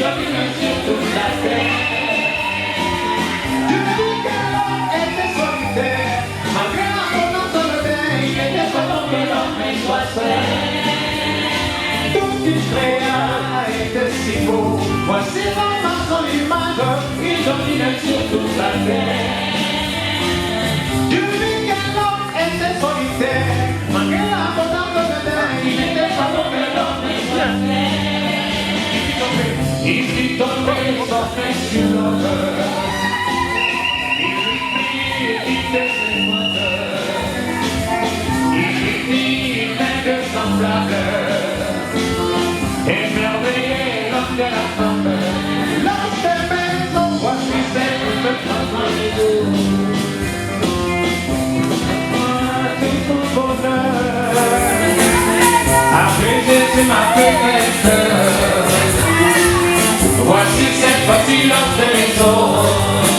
domine sur toute la terre. Tu me dis que l'homme était solitaire, malgré l'abondance de bien, il était pas bon que l'homme soit seul. Tout il créa était si beau, voici l'homme à son image, il domine sur toute la terre. Tu me dis que l'homme était solitaire, malgré l'abondance de bien, il était pas bon que l'homme soit seul. Il fit tomber son main sur l'honneur. Il lui prit quitter ses monteurs. Il lui fit plein de semblables. Émerveillé l'homme de la femme. L'homme de maison, voici celle qui me prend les dos. Tout ton bonheur. Après Jésus m'a fait voici cette fois-ci l'homme de maison.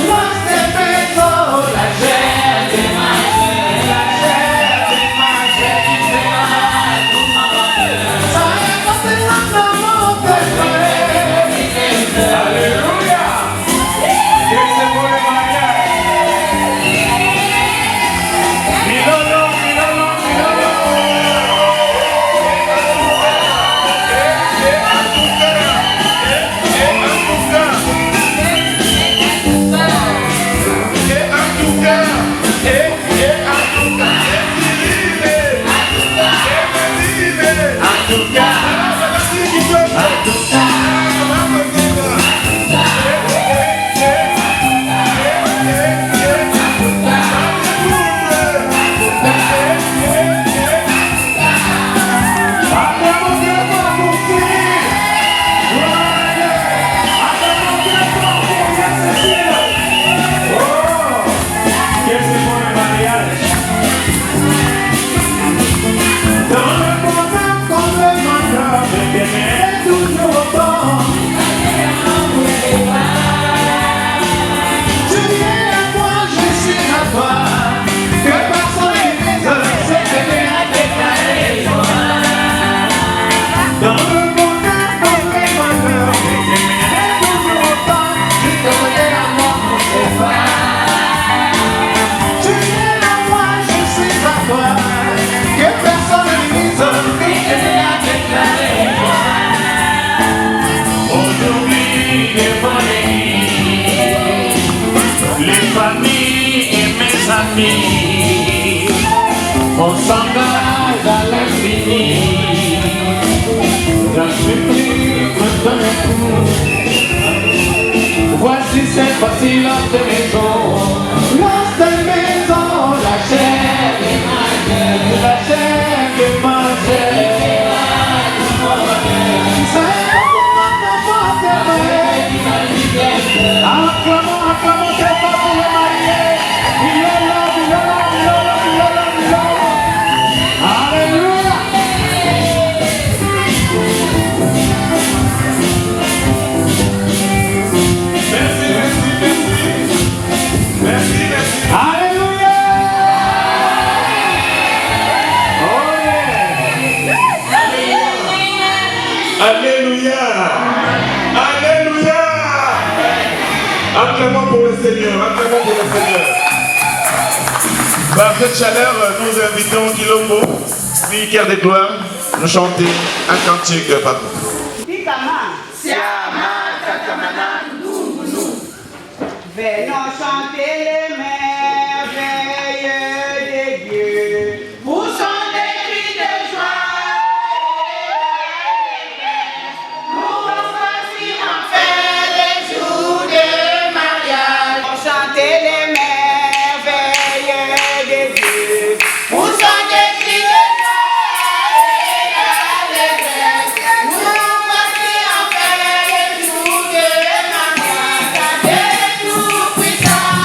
L'homme de maison, la chair des mages, la chair des mages, c'est ma tout ma bonheur. Ça est passé dans mon cœur. Alléluia. Que c'est pour le mariage. Milolo, milolo, milolo. On s'engage à l'infini. La supplique me donne un coup. Voici cette fois-ci l'homme de maison. L'homme de maison, la chair des mages, la chair des mages. C'est acclamons, acclamons, c'est pas pour le marié. Il est là, il est là, il est là, il est là, il est là. Alléluia. Merci, merci, merci. Merci, merci. Alléluia. Oh yeah. Alléluia. Alléluia. Acclamons pour le Seigneur, acclamons pour le Seigneur. Par cette chaleur, nous invitons Kilombo, puis Cœur de Gloire, nous chanter un cantique par groupe. Venons chanter les merveilles de Dieu. Vous sont des cris de joie. Nous voici enfin les jours de mariage. Pour chanter les merveilles de Dieu. Vous sont des cris de joie. Nous voici enfin les jours de mariage. Tout puissant.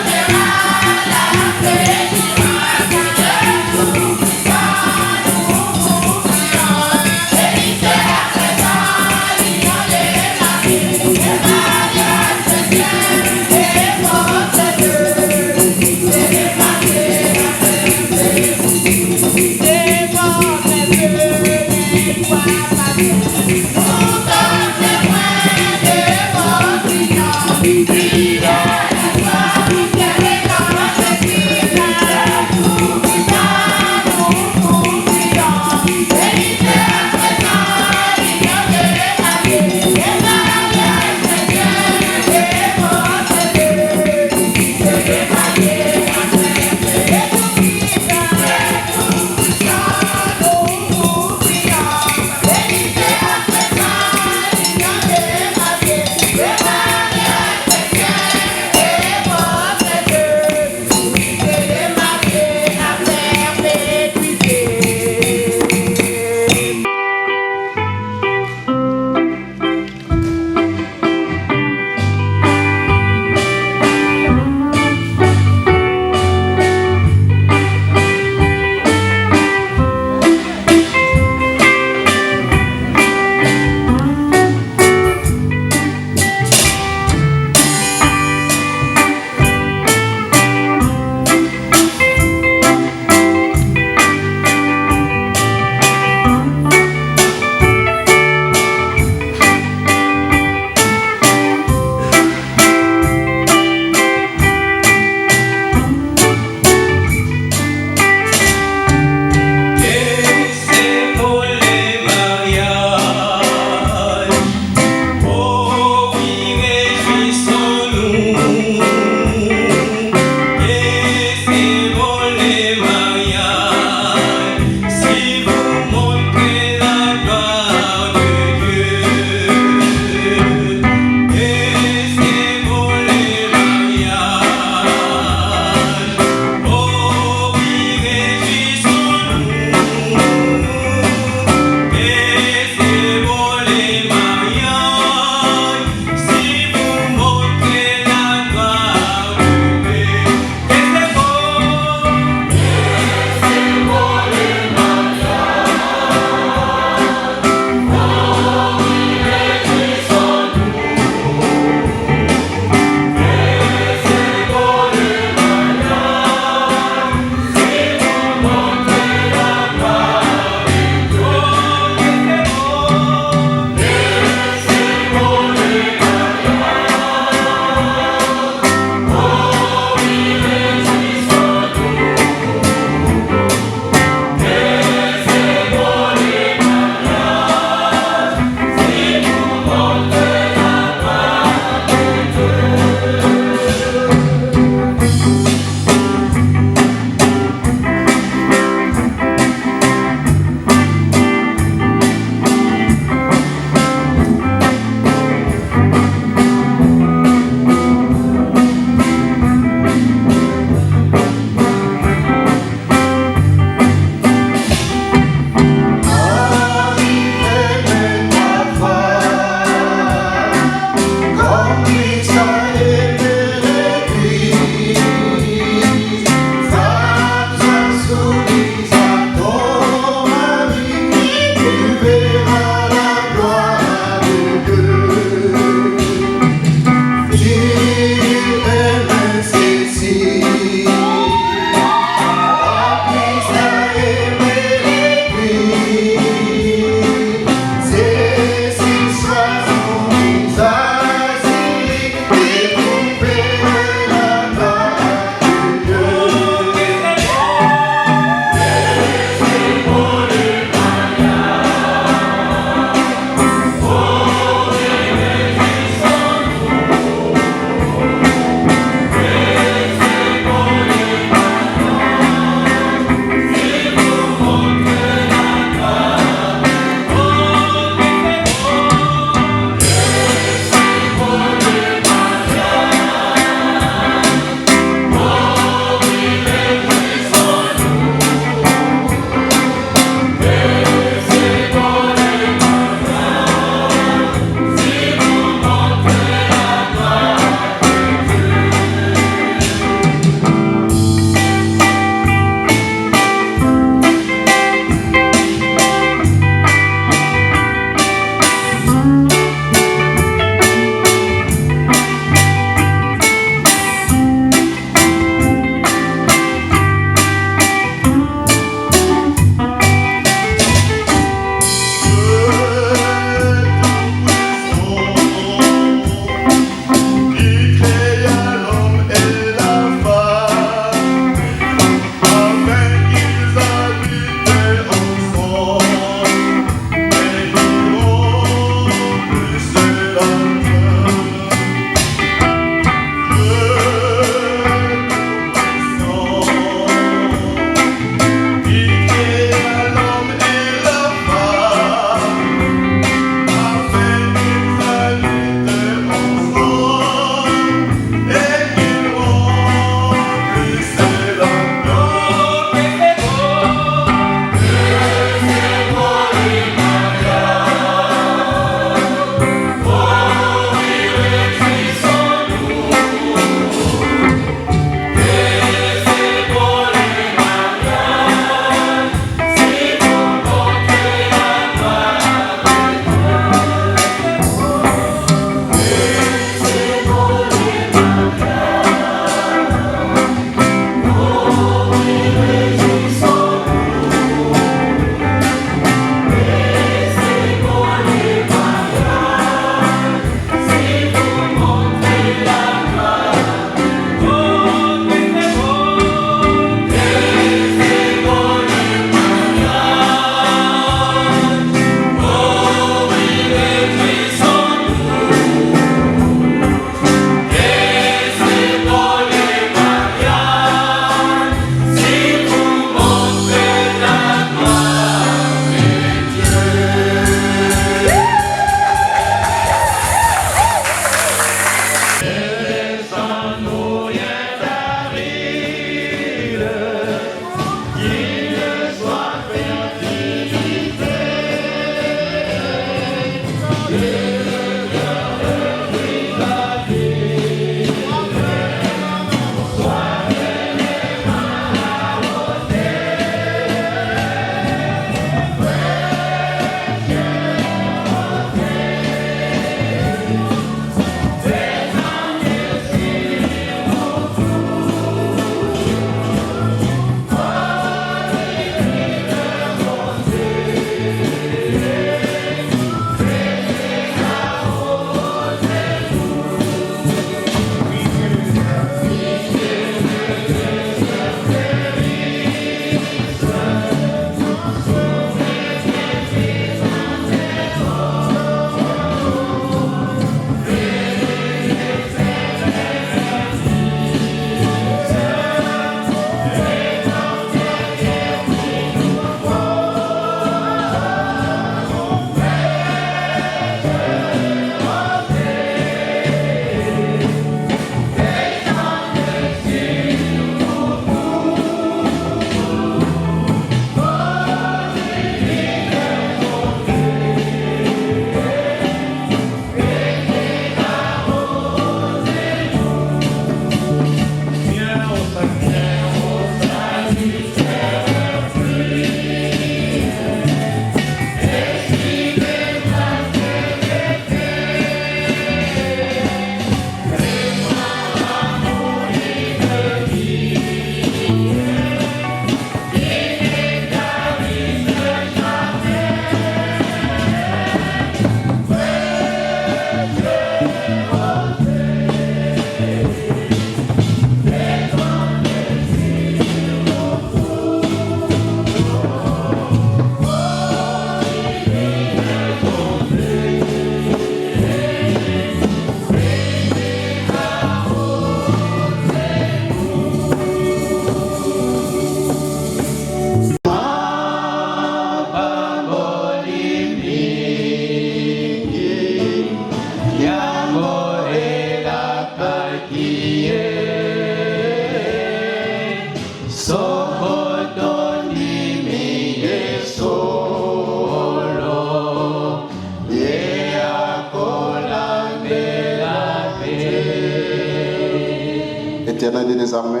Éternel des armées,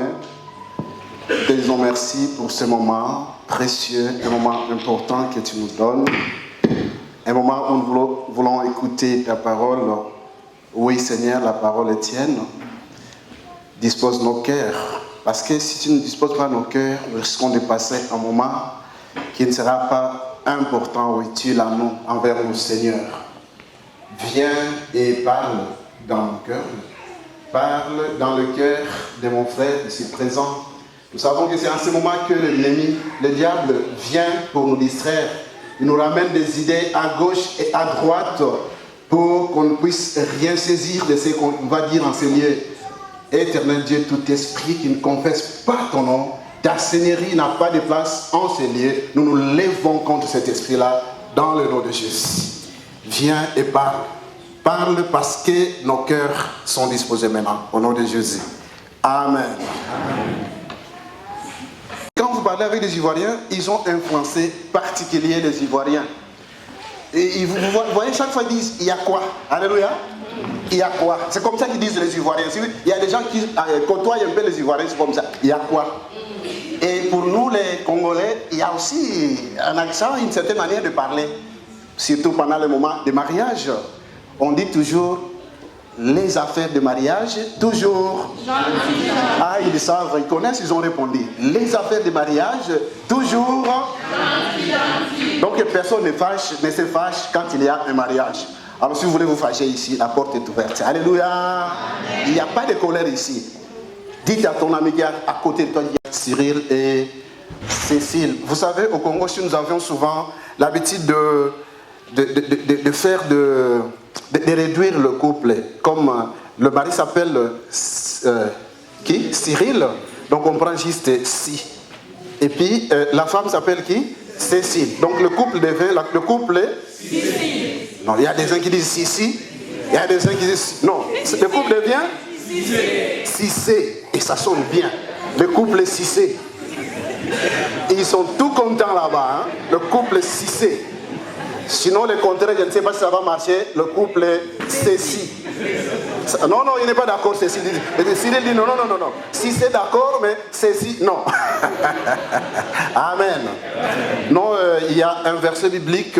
te disons merci pour ce moment précieux, un moment important que tu nous donnes, un moment où nous voulons écouter ta parole. Oui Seigneur, la parole est tienne. Dispose nos cœurs, parce que si tu ne disposes pas nos cœurs, nous risquons de passer un moment qui ne sera pas important ou utile à nous, envers nous Seigneur. Viens et parle dans mon cœur. Parle dans le cœur de mon frère ici présent. Nous savons que c'est en ce moment que l'ennemi, le diable, vient pour nous distraire. Il nous ramène des idées à gauche et à droite pour qu'on ne puisse rien saisir de ce qu'on va dire en ce lieu. Éternel Dieu, tout esprit qui ne confesse pas ton nom, ta seigneurie n'a pas de place en ce lieu. Nous nous levons contre cet esprit-là dans le nom de Jésus. Viens et parle. Parle parce que nos cœurs sont disposés maintenant. Au nom de Jésus. Amen. Quand vous parlez avec les Ivoiriens, ils ont un français particulier, les Ivoiriens. Et vous voyez, chaque fois ils disent, il y a quoi? Alléluia. Il y a quoi? C'est comme ça qu'ils disent les Ivoiriens. Il y a des gens qui côtoient un peu les Ivoiriens, c'est comme ça. Il y a quoi? Et pour nous les Congolais, il y a aussi un accent, une certaine manière de parler. Surtout pendant le moment de mariage. On dit toujours les affaires de mariage, toujours. Ah, ils savent, ils connaissent, ils ont répondu. Les affaires de mariage, toujours. Donc personne ne se fâche quand il y a un mariage. Alors si vous voulez vous fâcher ici, la porte est ouverte. Alléluia. Il n'y a pas de colère ici. Dites à ton ami qui est à côté de toi, Cyril et Cécile. Vous savez, au Congo, nous avions souvent l'habitude de faire de réduire le couple. Comme le mari s'appelle qui? Cyril. Donc on prend juste si. Et puis la femme s'appelle qui? Cécile. Donc le couple devient le couple. Non, il y a des gens qui disent Sissi. Il y a des gens qui disent non. Le couple devient Cissé. Et ça sonne bien. Le couple Cissé. Ils sont tout contents là-bas. Hein? Le couple Cissé. Sinon, le contraire, je ne sais pas si ça va marcher. Le couple Cécile. Non, il n'est pas d'accord, Cécile. Cyril dit non. Si c'est d'accord, mais Cécile, non. Amen. Non, il y a un verset biblique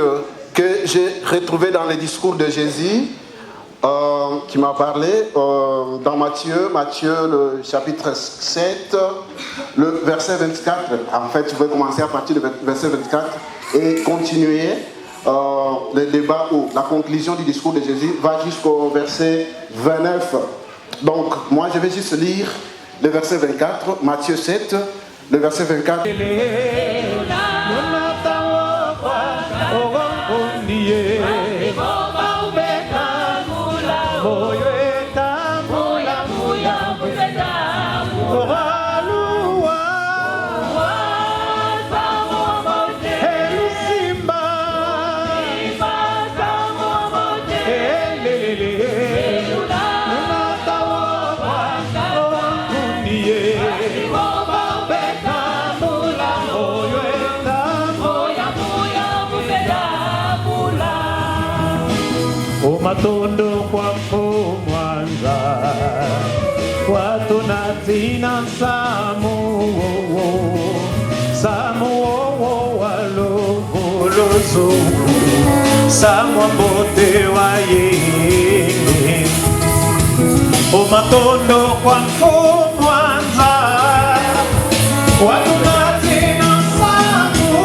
que j'ai retrouvé dans les discours de Jésus, qui m'a parlé dans Matthieu, le chapitre 7, le verset 24. En fait, je vais commencer à partir du verset 24 et continuer. Le débat ou la conclusion du discours de Jésus va jusqu'au verset 29. Donc, moi, je vais juste lire le verset 24, Matthieu 7, le verset 24. Matondo kwa Mwanza, watu na zina Samu waluvuluzu, Samu mbote wa yeye. O Matondo kwa Mwanza, watu na zina Samu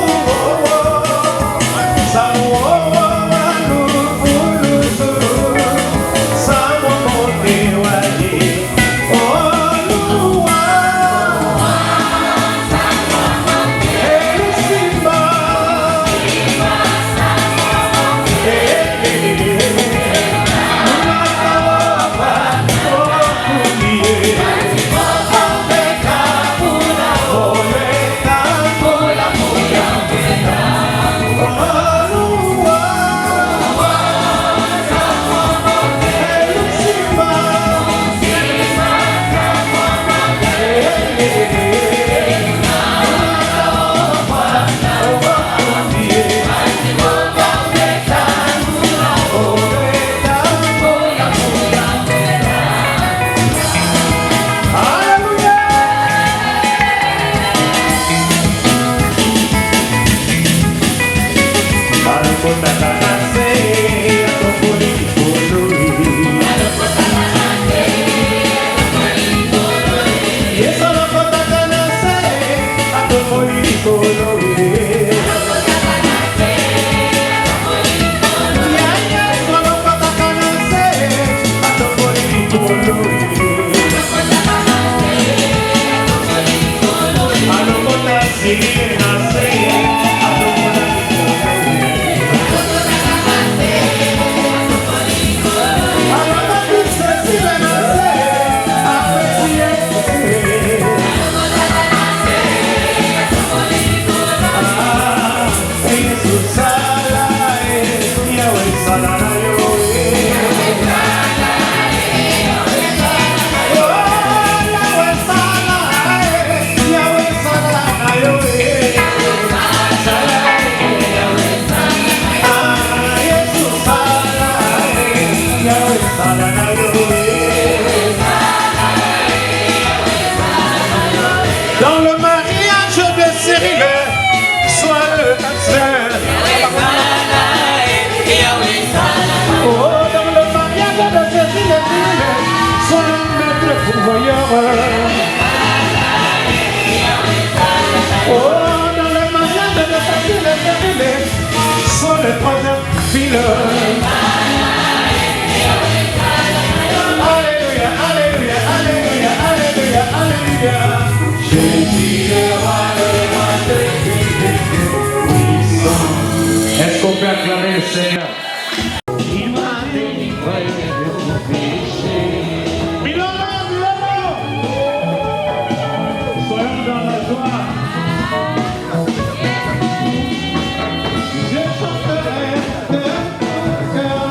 Dans le mariage de Cyril, sois le pasteur. Oh, dans le mariage de Cyril, sois le maître pourvoyeur. Oh, dans le mariage de Cyril, sois le troisième fil. Alléluia, alléluia, alléluia, alléluia, alléluia. Jésus est roi, le roi de puissant. Est-ce qu'on peut acclamer le Seigneur? Il m'a délivré de mon péché. Milano, Milano. Soyons dans la joie. Je chanterai de tout cœur.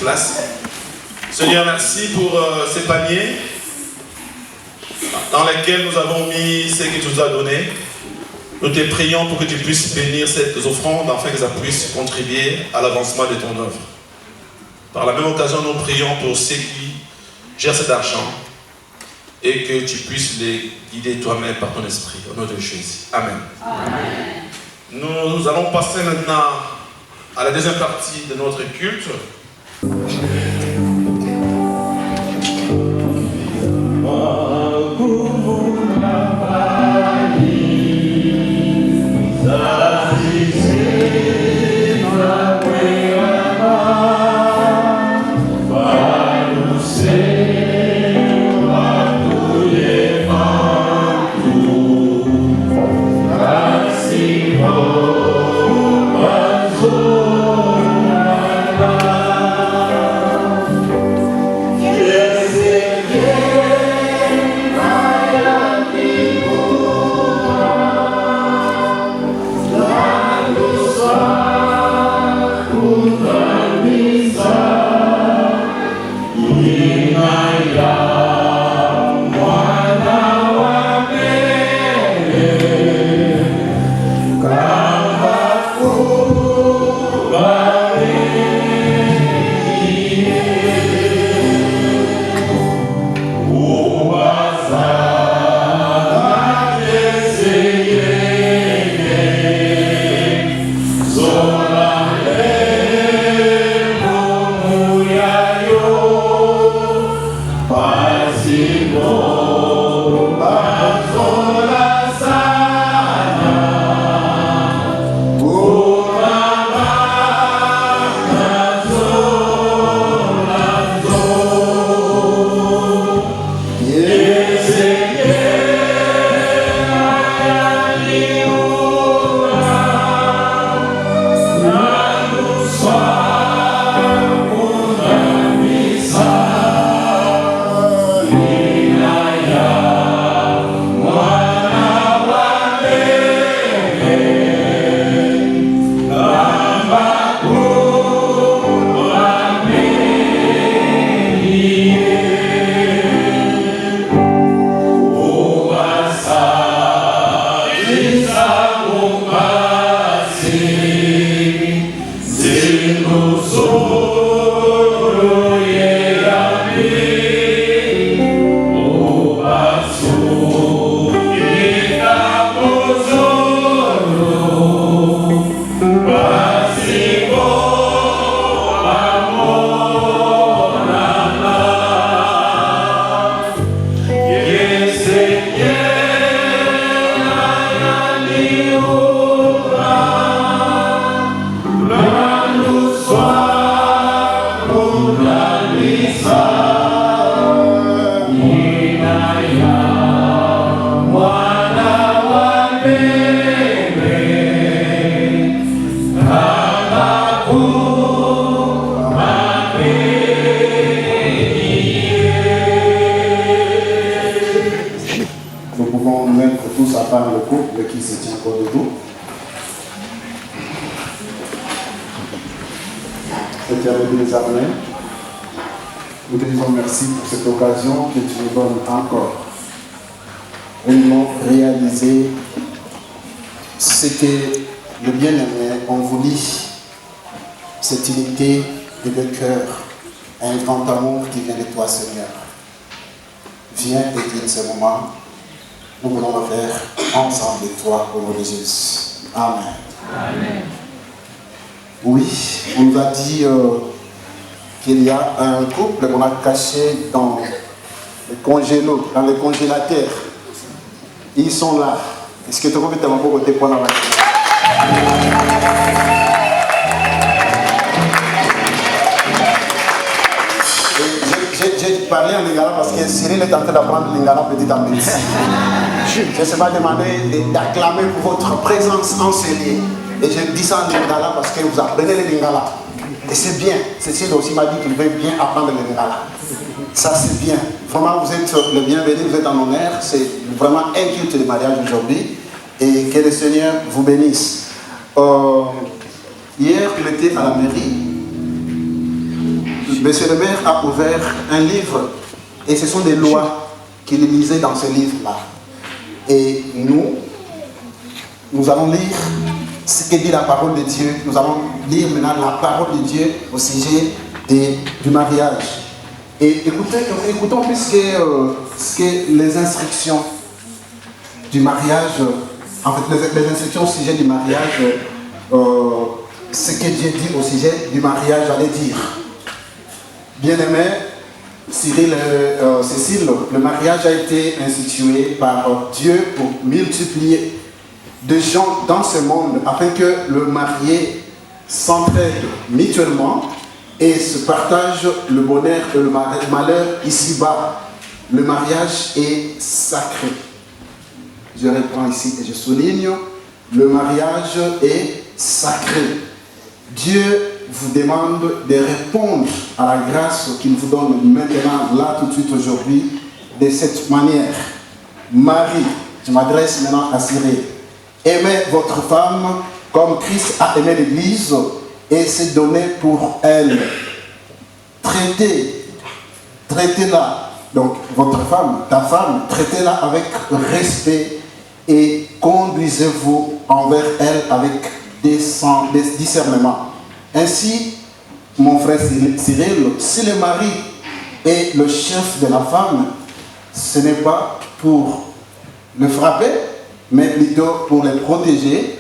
place. Seigneur, merci pour ces paniers dans lesquels nous avons mis ce que tu nous as donné. Nous te prions pour que tu puisses bénir ces offrandes afin que ça puisse contribuer à l'avancement de ton œuvre. Par la même occasion, nous prions pour ceux qui gèrent cet argent et que tu puisses les guider toi-même par ton esprit. Au nom de Jésus. Amen. Amen. Nous allons passer maintenant à la deuxième partie de notre culte. Nous te disons merci pour cette occasion que tu nous donnes encore. Vraiment réaliser ce que le bien-aimé ont voulu, cette unité de deux cœurs, un grand amour qui vient de toi, Seigneur. Viens et guide ce moment. Nous voulons le faire ensemble de toi au nom de Jésus. Amen. Amen. Oui, on nous a dit qu'il y a un couple qu'on a caché dans le congélo, dans le congélateur. Ils sont là. Est-ce que tu peux te montrer côté pour la J'ai parlé en lingala parce que Cyril est en train d'apprendre lingala petit à petit. Je ne sais pas demander d'acclamer pour votre présence en ce lieu. Et je dis ça en lingala parce que vous apprenez le lingala. Et c'est bien. Cécile aussi m'a dit qu'il veut bien apprendre le lingala. Ça c'est bien. Vraiment vous êtes le bienvenu, vous êtes en honneur. C'est vraiment un culte de mariage aujourd'hui. Et que le Seigneur vous bénisse. Hier, il était à la mairie. monsieur le maire a ouvert un livre et ce sont des lois qu'il lisait dans ce livre-là. Et nous allons lire ce que dit la parole de Dieu. Nous allons lire maintenant la parole de Dieu au sujet du mariage. Et écoutons plus ce que les instructions du mariage, en fait les instructions au sujet du mariage, ce que Dieu dit au sujet du mariage, allez dire. Bien-aimé, Cécile, le mariage a été institué par Dieu pour multiplier de gens dans ce monde afin que le marié s'entraide mutuellement et se partage le bonheur et le malheur ici-bas. Le mariage est sacré. Je reprends ici et je souligne, le mariage est sacré. Dieu vous demande de répondre à la grâce qu'il vous donne maintenant, là, tout de suite, aujourd'hui, de cette manière. Marie, je m'adresse maintenant à Cyril. Aimez votre femme comme Christ a aimé l'Église et s'est donné pour elle. Traitez-la, donc votre femme, ta femme, traitez-la avec respect et conduisez-vous envers elle avec discernement. Ainsi, mon frère Cyril, si le mari est le chef de la femme, ce n'est pas pour le frapper, mais plutôt pour le protéger,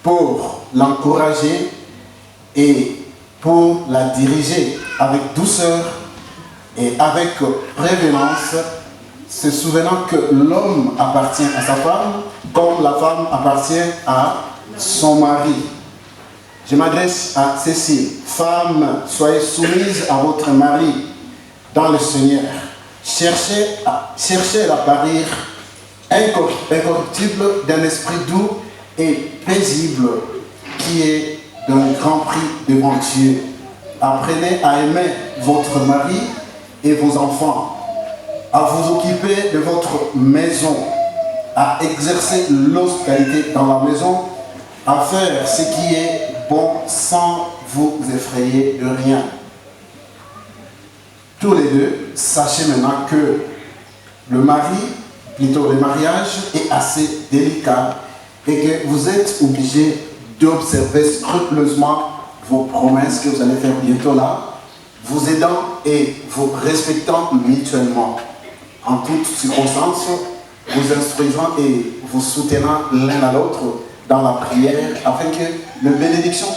pour l'encourager et pour la diriger avec douceur et avec prévenance, se souvenant que l'homme appartient à sa femme comme la femme appartient à son mari. Je m'adresse à Cécile. Femme, soyez soumise à votre mari dans le Seigneur. Cherchez à parir incorruptible d'un esprit doux et paisible qui est d'un grand prix devant Dieu. Apprenez à aimer votre mari et vos enfants, à vous occuper de votre maison, à exercer l'hospitalité dans la maison, à faire ce qui est bon sans vous effrayer de rien. Tous les deux, sachez maintenant que le mariage est assez délicat et que vous êtes obligés d'observer scrupuleusement vos promesses que vous allez faire bientôt là, vous aidant et vous respectant mutuellement. En toutes circonstances, vous instruisant et vous soutenant l'un à l'autre dans la prière, afin que les bénédictions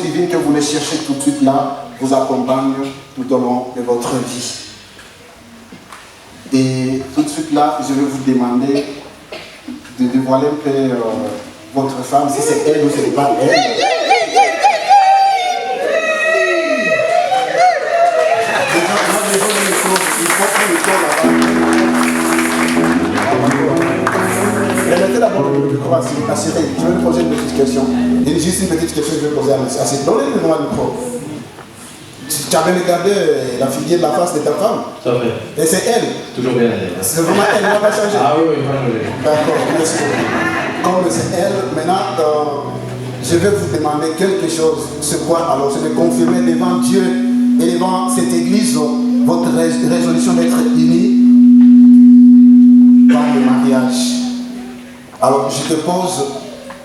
divines que vous les cherchez tout de suite là, vous accompagnent tout au long de votre vie. Et tout de suite là, je vais vous demander de dévoiler un peu votre femme, si c'est elle ou si ce n'est pas elle. Mettez d'abord le micro à Cyril. Je vais lui poser une petite question. Il y a juste une petite question que je vais poser à Cyril. Donnez-moi le micro. Tu avais regardé la figure de la face de ta femme? Ça fait. Et c'est elle? Toujours bien. C'est vraiment elle, elle n'a pas changé? Ah oui, oui. D'accord, merci beaucoup. Comme c'est elle, maintenant, je vais vous demander quelque chose. C'est quoi alors? C'est de confirmer devant Dieu et devant cette église votre résolution d'être unis par le mariage. Alors, je te pose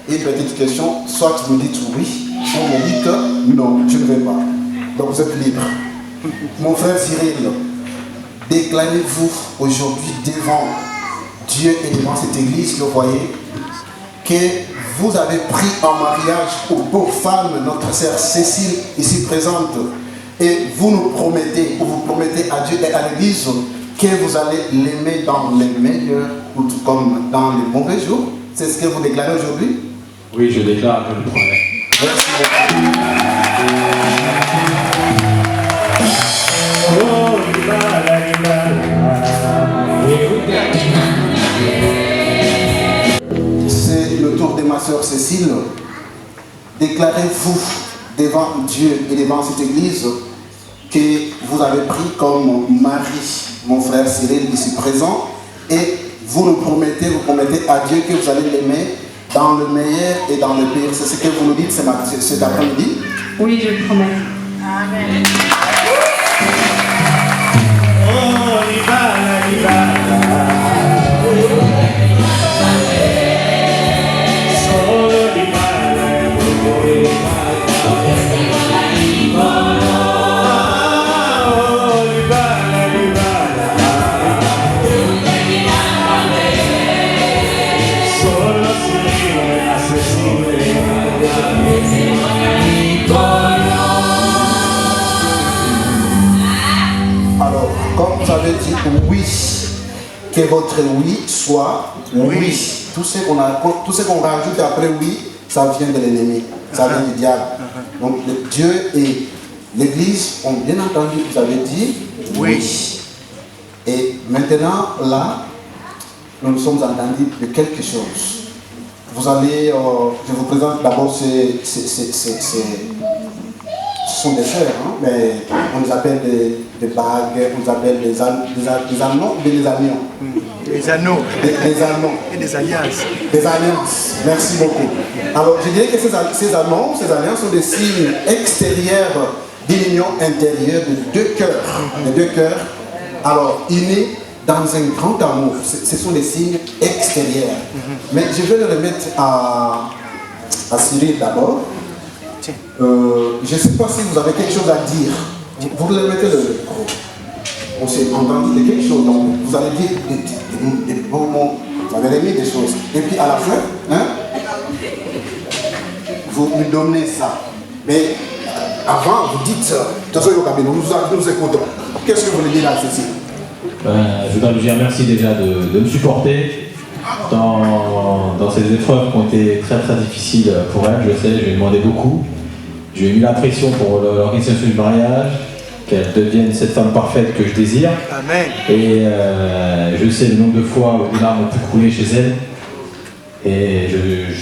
une petite question. Soit vous dites oui, soit vous dites non, je ne vais pas. Donc vous êtes libre. Mon frère Cyril, déclarez-vous aujourd'hui devant Dieu et devant cette église que vous voyez que vous avez pris en mariage pour femme notre sœur Cécile ici présente et vous nous promettez, ou vous promettez à Dieu et à l'église que vous allez l'aimer dans les meilleurs ou tout comme dans les mauvais jours. C'est ce que vous déclarez aujourd'hui? Oui, je déclare que je promets. Merci beaucoup. C'est le tour de ma soeur Cécile. Déclarez-vous devant Dieu et devant cette église que vous avez pris comme mari mon frère Cyril ici présent et vous promettez à Dieu que vous allez l'aimer dans le meilleur et dans le pire. C'est ce que vous nous dites cet après-midi? Oui, je le promets. Amen. Oh, Libala, Libala. Solo Libala, oh, Libala, Libala. Solo Cyril, accessible. Alors, comme vous avez dit oui, que votre oui soit oui. Tout ce qu'on rajoute après oui, ça vient de l'ennemi, ça vient du diable. Donc Dieu et l'Église ont bien entendu, vous avez dit oui. Et maintenant, là, nous nous sommes entendus de quelque chose. Vous allez, je vous présente d'abord ce sont des sœurs, hein, mais on les appelle des bagues, on les appelle des anneaux ou des anneaux. Des anneaux. Des anneaux. Et des alliances. Des alliances. Merci beaucoup. Alors, je dirais que ces anneaux, ces alliances sont des signes extérieurs d'union intérieure de deux cœurs. De deux cœurs, alors, unis dans un grand amour. Ce sont des signes extérieurs. Mais je vais le remettre à Cyril d'abord. Je ne sais pas si vous avez quelque chose à dire. Vous remettez le micro. On s'est entendu de quelque chose. Donc vous allez dire des bons mots. Vous avez remis des choses. Et puis à la fin, hein, vous nous donnez ça. Mais avant, vous dites ça. Nous écoutons. Qu'est-ce que vous voulez dire à ceci? Je voudrais vous dire merci déjà de me supporter dans ces épreuves qui ont été très très difficiles pour elle. Je sais, je lui ai demandé beaucoup. J'ai mis la pression pour l'organisation du mariage, qu'elle devienne cette femme parfaite que je désire. Amen. Et je sais le nombre de fois où des larmes ont pu couler chez elle. Et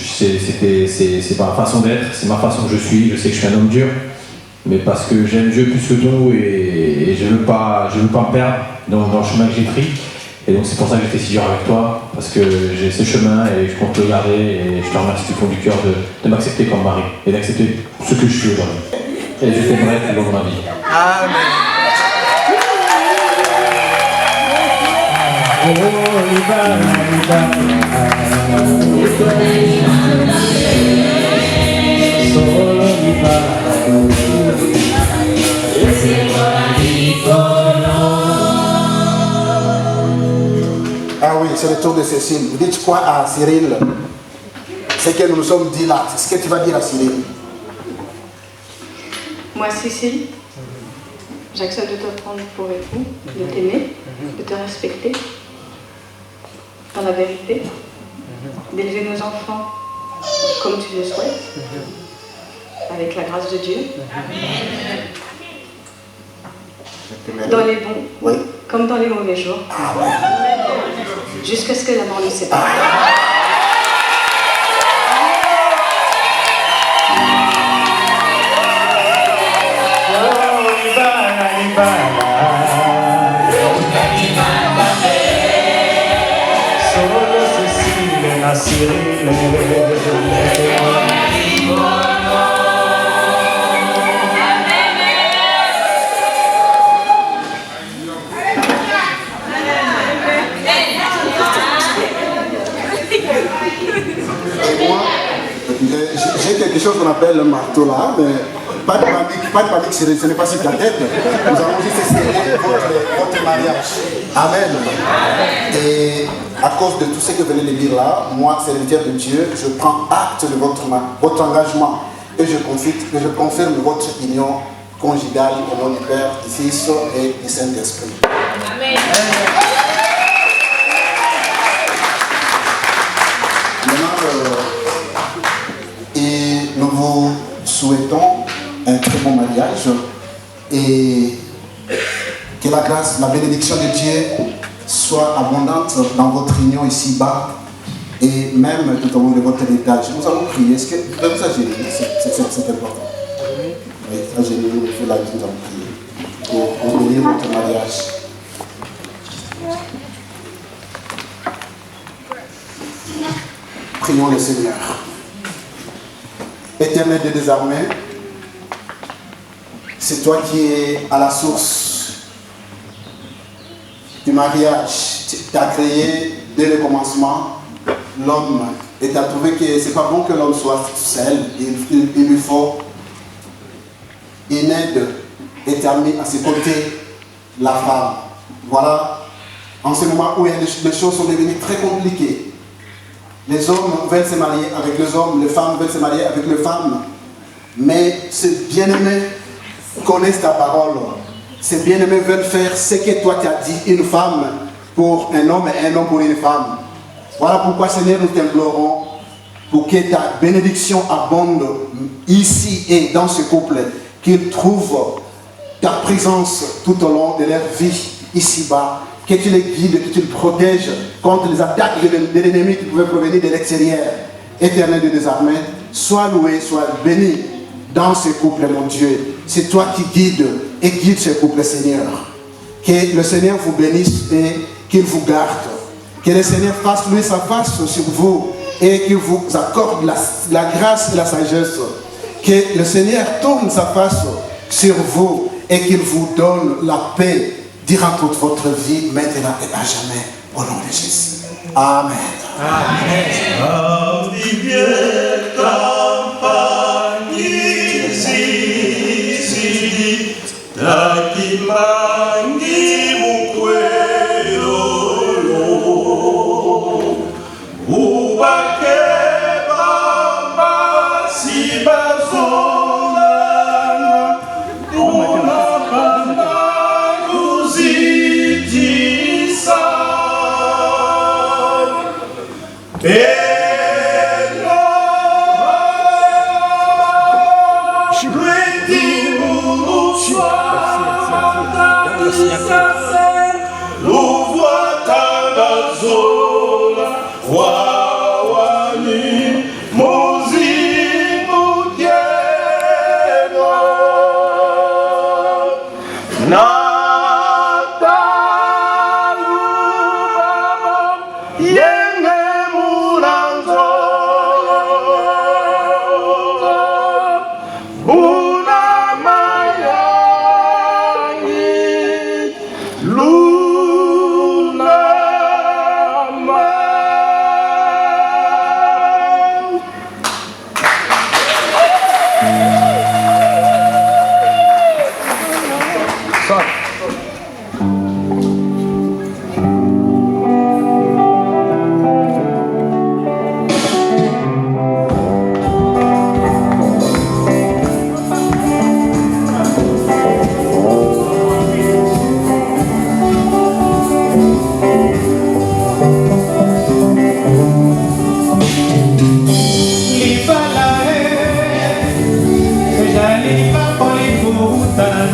c'est ma façon d'être, c'est ma façon que je suis. Je sais que je suis un homme dur, mais parce que j'aime Dieu plus que tout et je veux pas me perdre dans le chemin que j'ai pris. Et donc c'est pour ça que j'étais si dur avec toi, parce que j'ai ce chemin et je compte le garder et je te remercie du fond du cœur de m'accepter comme mari et d'accepter ce que je suis aujourd'hui. Et je t'aimerai tout le long de ma vie. Amen. Ah oui, c'est le tour de Cécile. Vous dites quoi à Cyril? C'est que nous nous sommes dit là. C'est ce que tu vas dire à Cyril. Moi, Cécile, j'accepte de te prendre pour époux, de t'aimer, de te respecter dans la vérité, d'élever nos enfants comme tu le souhaites, avec la grâce de Dieu, dans les bons Oui. comme dans les mauvais jours, jusqu'à ce que la mort nous sépare. Et moi, j'ai quelque chose qu'on appelle le marteau là, mais pas de panique, ce n'est pas sur ta tête. Nous allons juste célébrer votre mariage. Amen. Et à cause de tout ce que vous venez de dire là, moi, serviteur de Dieu, je prends acte de votre engagement et je confirme votre union conjugale au nom du Père, du Fils et du Saint-Esprit. Amen. Et nous vous souhaitons un très bon mariage et que la grâce, la bénédiction de Dieu soit abondante dans votre union ici-bas et même tout au long de votre héritage. Nous allons prier. Est-ce que vous pouvez vous agir? C'est important. Oui, agir, il faut la vie, nous allons prier pour bénir votre mariage. Prions le Seigneur. Éternel Dieu des armées, c'est toi qui es à la source du mariage. Tu as créé dès le commencement l'homme et tu as trouvé que c'est pas bon que l'homme soit seul. Il lui faut une aide et tu as mis à ses côtés la femme. Voilà, en ce moment où les choses sont devenues très compliquées. Les hommes veulent se marier avec les hommes, les femmes veulent se marier avec les femmes. Mais ces bien-aimés connaissent ta parole. Ces bien-aimés veulent faire ce que toi tu as dit, une femme pour un homme et un homme pour une femme. Voilà pourquoi, Seigneur, nous t'implorons pour que ta bénédiction abonde ici et dans ce couple, qu'ils trouvent ta présence tout au long de leur vie ici-bas, que tu les guides, que tu les protèges contre les attaques de l'ennemi qui pouvaient provenir de l'extérieur. Éternel de des armées, sois loué, sois béni dans ce couple, mon Dieu. C'est toi qui guides et guide ce couple, Seigneur. Que le Seigneur vous bénisse et qu'il vous garde. Que le Seigneur fasse lui sa face sur vous et qu'il vous accorde la grâce et la sagesse. Que le Seigneur tourne sa face sur vous et qu'il vous donne la paix durant toute votre vie, maintenant et à jamais, au nom de Jésus. Amen.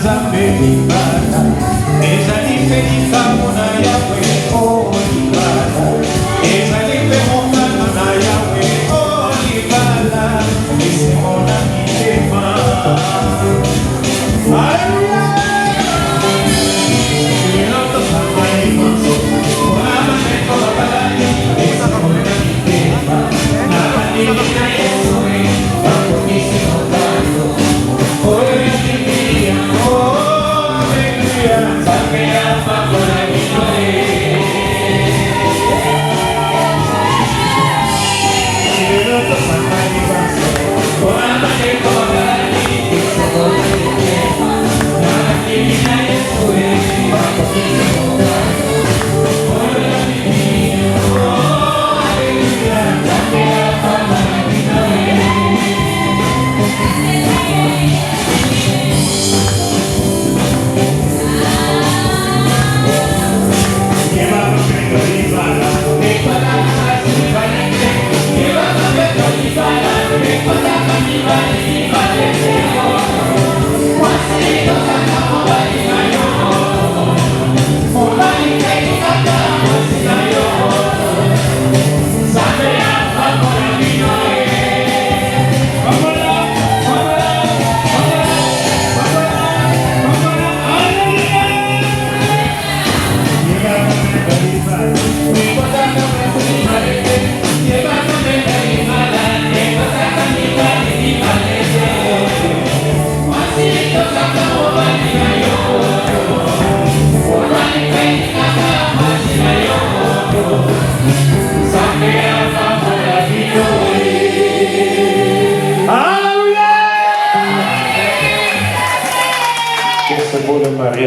Tanzania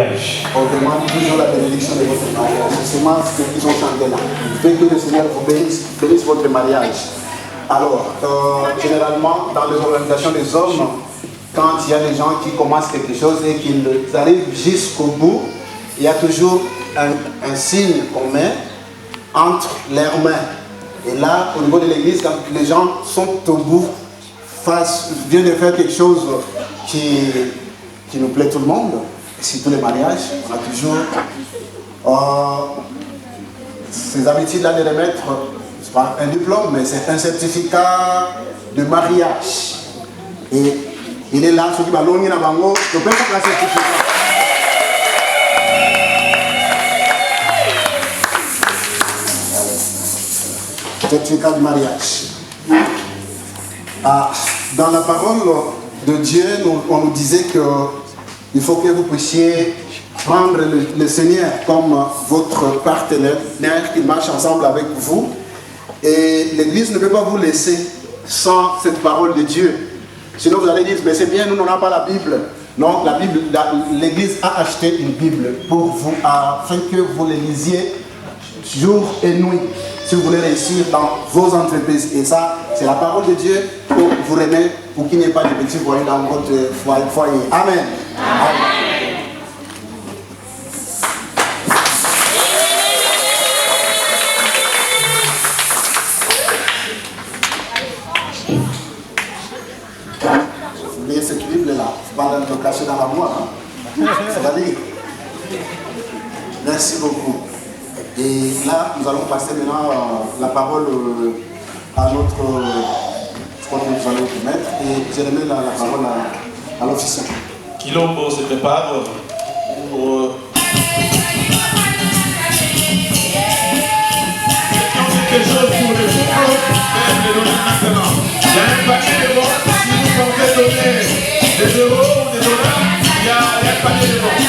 mariage. On demande toujours la bénédiction de votre mariage. C'est seulement ce qu'ils ont chanté là. Faites que le Seigneur vous bénisse votre mariage. Alors, généralement, dans les organisations des hommes, quand il y a des gens qui commencent quelque chose et qu'ils arrivent jusqu'au bout, il y a toujours un signe qu'on met entre leurs mains. Et là, au niveau de l'église, quand les gens sont au bout, viennent de faire quelque chose qui nous plaît tout le monde, surtout les mariages, on a toujours ces habitudes-là de remettre, c'est pas un diplôme, mais c'est un certificat de mariage. Et il est là, ceux qui vont l'ongner à Bango, je peux pas la certificat. Certificat de mariage. Dans la parole de Dieu, on nous disait qu'il faut que vous puissiez prendre le Seigneur comme votre partenaire, qu'il marche ensemble avec vous. Et l'Église ne peut pas vous laisser sans cette parole de Dieu. Sinon vous allez dire, mais c'est bien, nous n'avons pas la Bible. Non, l'Église a acheté une Bible pour vous, afin que vous les lisiez jour et nuit, si vous voulez réussir dans vos entreprises. Et ça, c'est la parole de Dieu pour vous remettre, pour qu'il n'y ait pas de petits voyous dans votre foyer. Amen. Amen. Vous voyez cette Bible-là, pas le cacher dans la boîte. Ça va dire. Merci beaucoup. Et là, nous allons passer maintenant la parole à notre, ce que nous allons vous mettre, et je remets la parole à l'officier. Kilombo se prépare pour... quelque chose pour le football, même le donner maintenant. Il y a un paquet de bons, si vous pensez donner des euros ou des dollars, il y a un paquet de bons.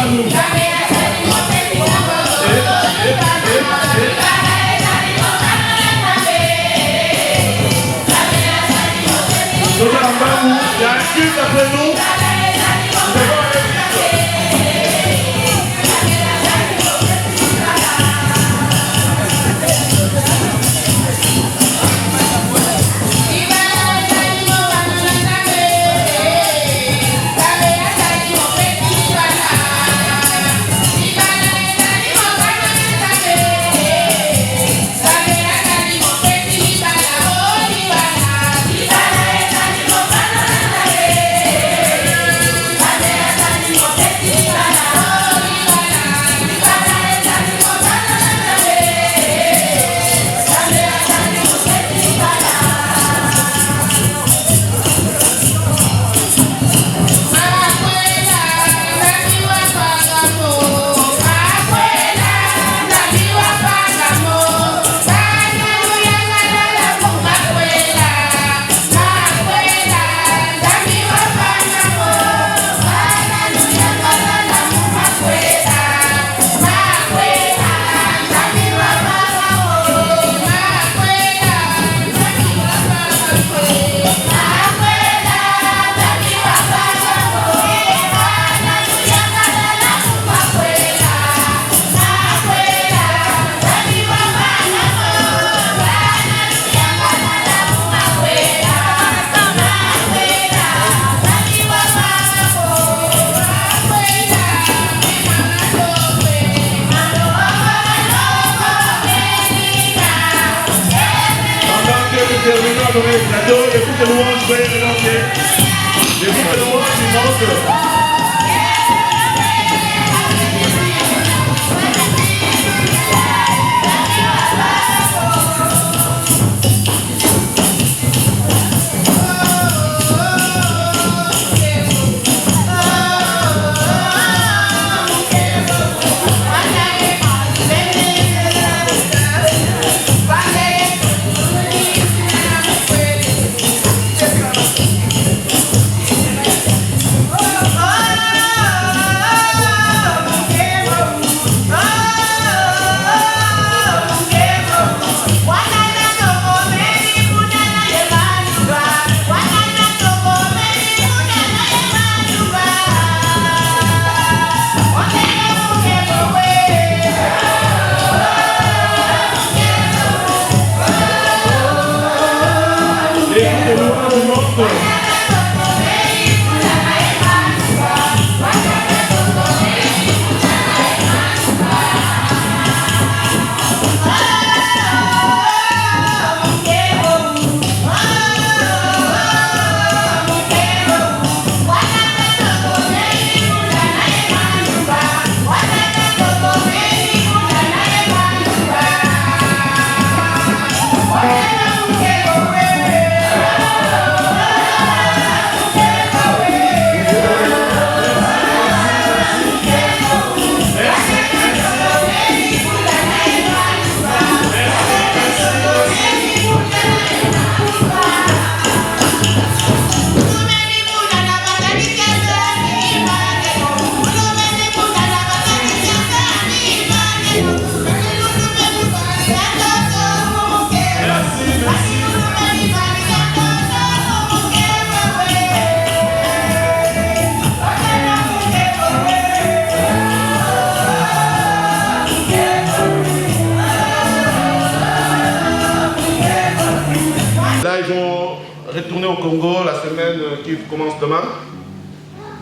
Il y a un culte après nous. Écoute le louange, je vais relancer. Écoute le louange, il monte. Retourner au Congo la semaine qui commence demain.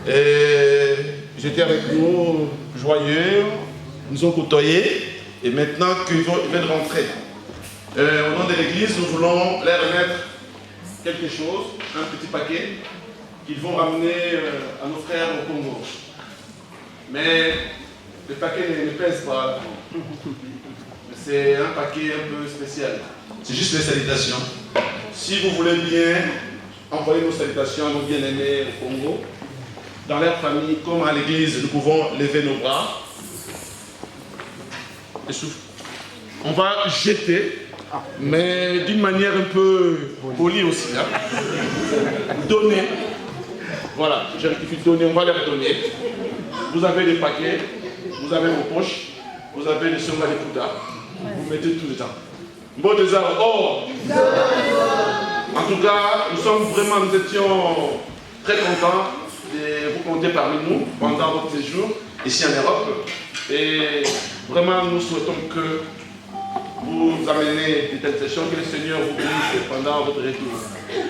Et j'étais avec nous, joyeux, nous ont côtoyés. Et maintenant qu'ils viennent rentrer, au nom de l'église, nous voulons leur remettre quelque chose, un petit paquet, qu'ils vont ramener à nos frères au Congo. Mais le paquet ne pèse pas. C'est un paquet un peu spécial. C'est juste les salutations. Si vous voulez bien envoyer nos salutations à nos bien-aimés au Congo, dans leur famille comme à l'église, nous pouvons lever nos bras. Et souffle. On va jeter, mais d'une manière un peu polie aussi. Hein. Donner. Voilà, je rectifie donner, on va leur donner. Vous avez des paquets, vous avez vos poches, vous avez les songas des Kouta. Vous mettez tout le temps. Bon désert, oh! En tout cas, nous étions très contents de vous compter parmi nous pendant votre séjour ici en Europe. Et vraiment, nous souhaitons que vous amenez de telles sessions, que le Seigneur vous bénisse pendant votre retour.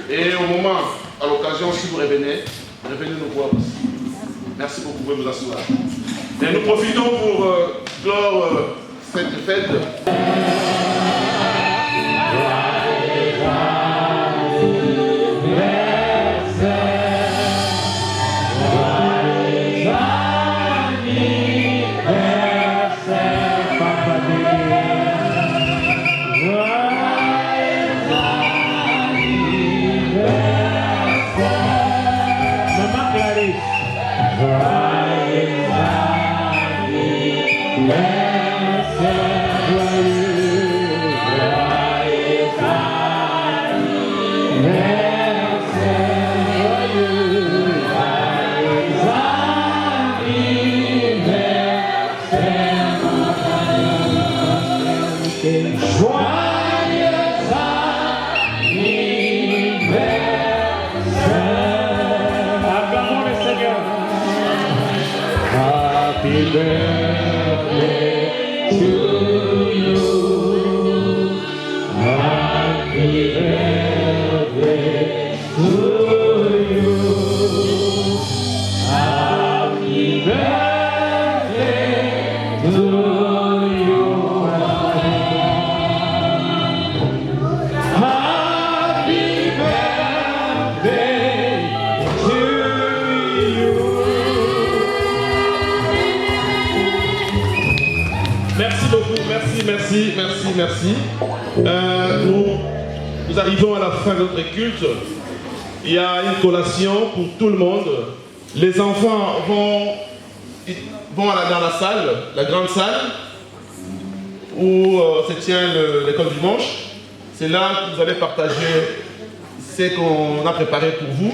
Et au moment, à l'occasion, si vous revenez nous voir aussi. Merci beaucoup, vous pouvez vous asseoir. Et nous profitons pour clore cette fête. Merci. Nous arrivons à la fin de notre culte. Il y a une collation pour tout le monde. Les enfants vont dans la salle, la grande salle, où se tient l'école du dimanche. C'est là que vous allez partager ce qu'on a préparé pour vous.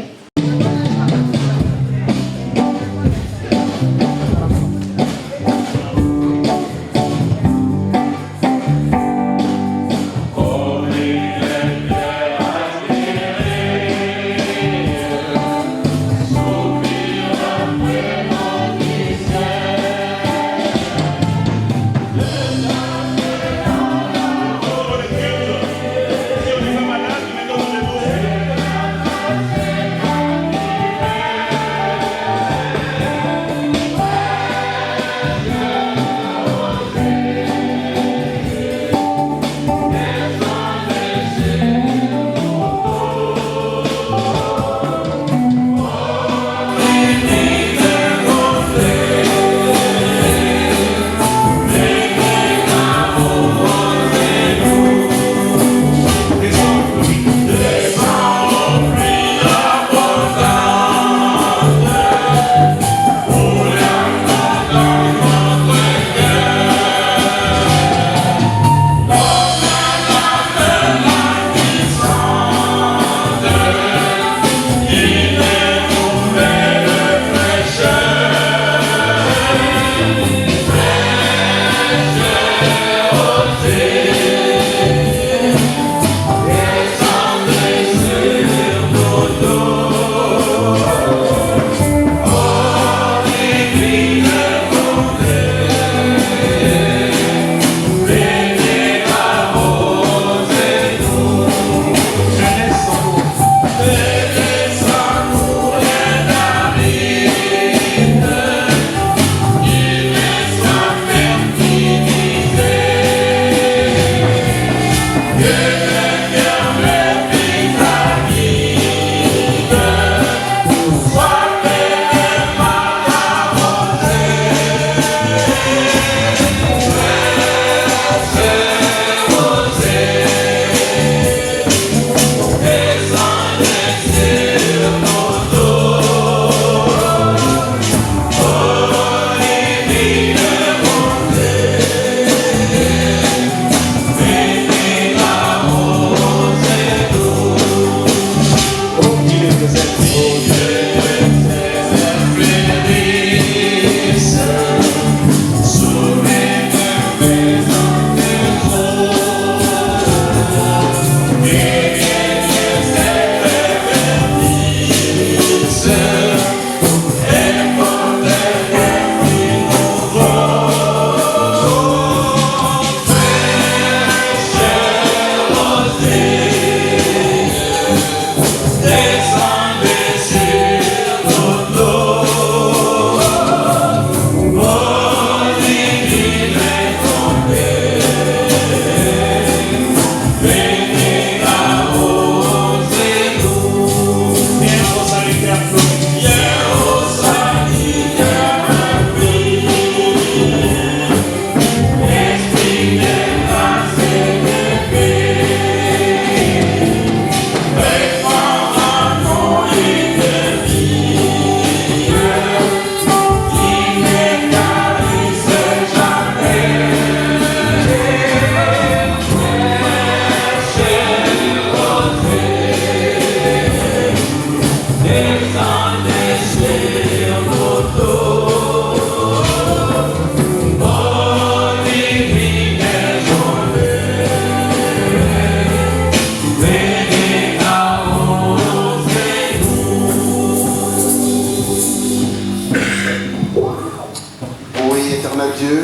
éternel Dieu,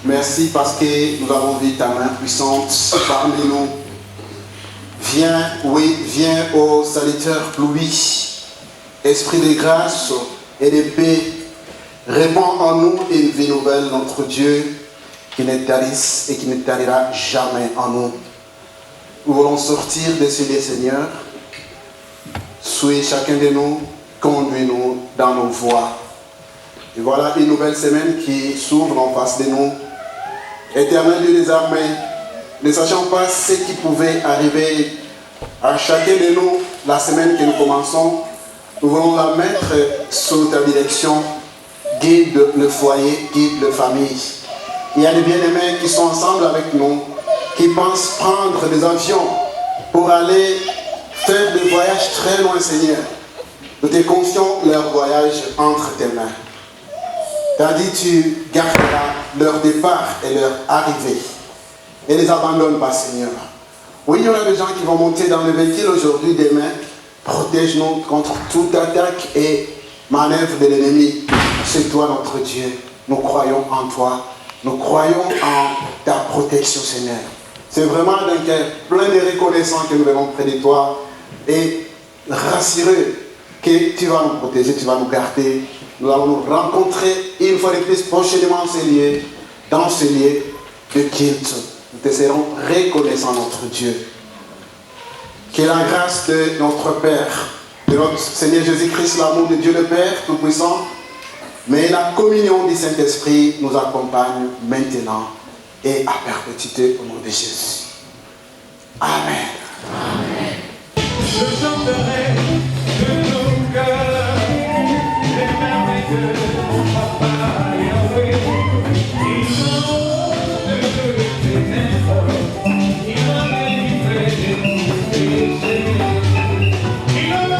merci parce que nous avons vu ta main puissante parmi nous. Viens, oui, viens ô salutaire pluie, esprit de grâce et de paix, répands en nous une vie nouvelle, notre Dieu, qui ne tarisse et qui ne tarira jamais en nous. Nous voulons sortir de ce lieu, Seigneur. Soyez chacun de nous, conduis-nous dans nos voies. Et voilà une nouvelle semaine qui s'ouvre en face de nous. Éternel Dieu des armées, ne sachant pas ce qui pouvait arriver à chacun de nous la semaine que nous commençons, nous voulons la mettre sous ta direction. Guide le foyer, guide la famille. Il y a des bien-aimés qui sont ensemble avec nous, qui pensent prendre des avions pour aller faire des voyages très loin, Seigneur. Nous te confions leur voyage entre tes mains. Tandis tu garderas leur départ et leur arrivée. Et les abandonne pas, Seigneur. Oui, il y en a des gens qui vont monter dans le véhicule aujourd'hui, demain. Protège-nous contre toute attaque et manœuvre de l'ennemi. C'est toi notre Dieu. Nous croyons en toi. Nous croyons en ta protection, Seigneur. C'est vraiment d'un cœur plein de reconnaissance que nous venons près de toi et rassurés que tu vas nous protéger, tu vas nous garder. Nous allons nous rencontrer une fois de plus prochainement dans ce lieu de culte. Nous te serons reconnaissants, notre Dieu. Que la grâce de notre Père, de notre Seigneur Jésus-Christ, l'amour de Dieu le Père Tout-Puissant, mais la communion du Saint-Esprit nous accompagne maintenant et à perpétuité au nom de Jésus. Amen. Amen. Je chanterai de tout cœur les merveilles de mon papa Yahweh. Ils m'ont de ténèbres, ils m'ont délivré de tous péchés. Ils m'ont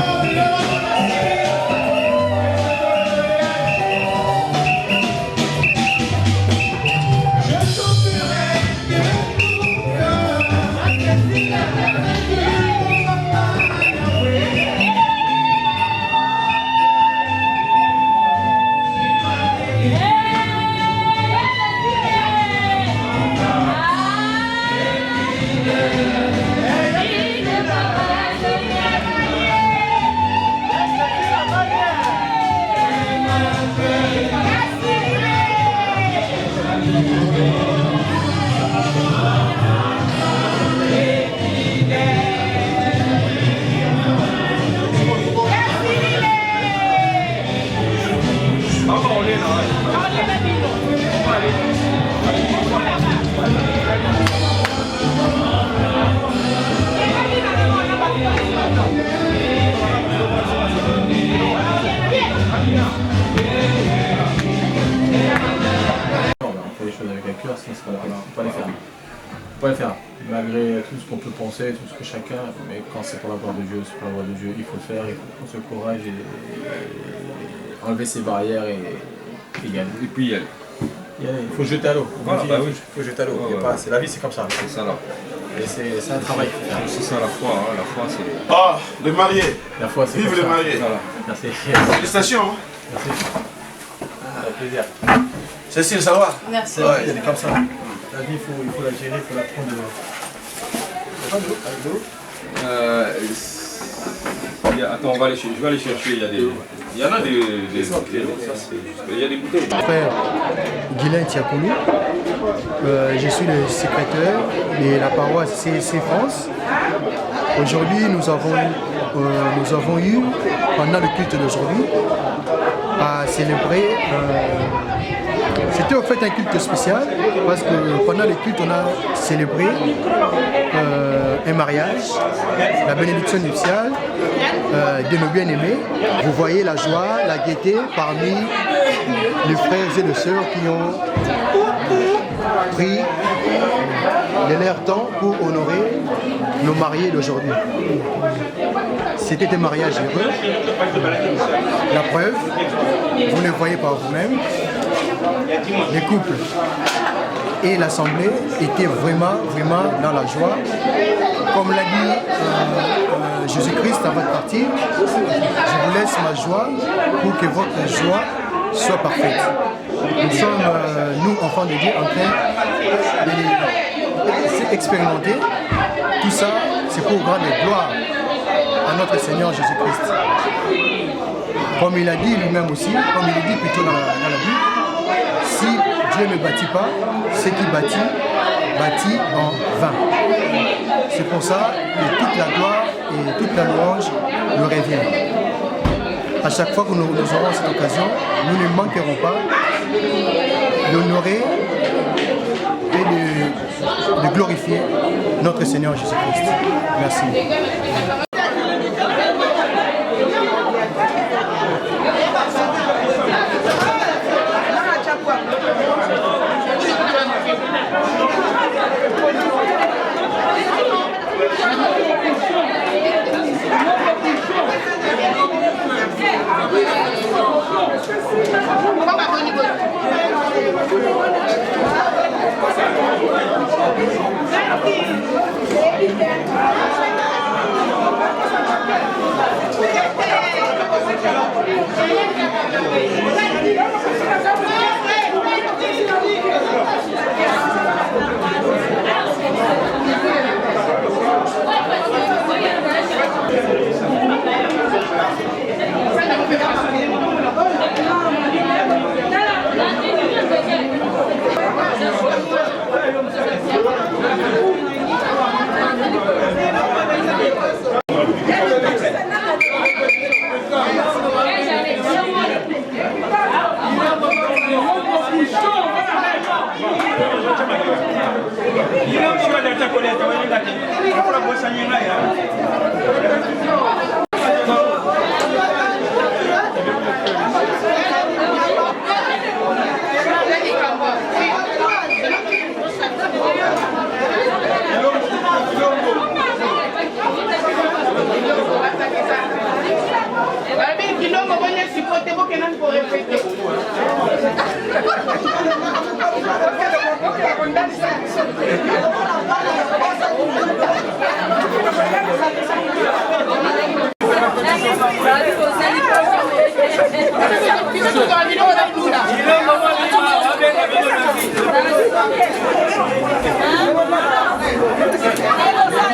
pas le faire, malgré tout ce qu'on peut penser, tout ce que chacun, mais quand c'est pour la gloire de Dieu, c'est pour la gloire de Dieu, il faut le faire, il faut prendre ce courage et enlever ses barrières et y aller. Et puis y aller. Il faut jeter à l'eau. Voilà, bah oui. Il faut jeter à l'eau. Ouais. La vie c'est comme ça. C'est ça là. Et c'est un travail. C'est ça la foi, hein. La foi c'est... Ah, les mariés. La foi c'est vive les mariés. Voilà. Merci. Félicitations. Hein. Merci. Avec plaisir. Cécile, ça va? Merci. Ouais, elle est comme ça. La vie, il faut la gérer, il faut la prendre. Attends, je vais aller chercher. Il y en a des bouteilles. Il y a des bouteilles. Frère Guylain Tiakoulou, je suis le secrétaire de la paroisse CSC France. Aujourd'hui, nous avons eu, pendant le culte d'aujourd'hui, à célébrer. C'était en fait un culte spécial parce que pendant le culte, on a célébré un mariage, la bénédiction nuptiale de nos bien-aimés. Vous voyez la joie, la gaieté parmi les frères et les sœurs qui ont pris de leur temps pour honorer nos mariés d'aujourd'hui. C'était un mariage heureux. La preuve, vous le voyez par vous-même, les couples et l'assemblée étaient vraiment dans la joie. Comme l'a dit Jésus-Christ avant de partir, je vous laisse ma joie pour que votre joie soit parfaite. nous sommes, nous, enfants de Dieu, en train d'expérimenter. Tout ça, c'est pour rendre gloire à notre Seigneur Jésus-Christ. Comme il a dit lui-même aussi, comme il dit plutôt dans la Bible, si Dieu ne bâtit pas, ce qui bâtit en vain. C'est pour ça que toute la gloire et toute la louange nous reviennent. À chaque fois que nous aurons cette occasion, nous ne manquerons pas d'honorer et de glorifier notre Seigneur Jésus-Christ. Merci.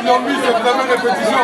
Ils ont mis cette même répétition.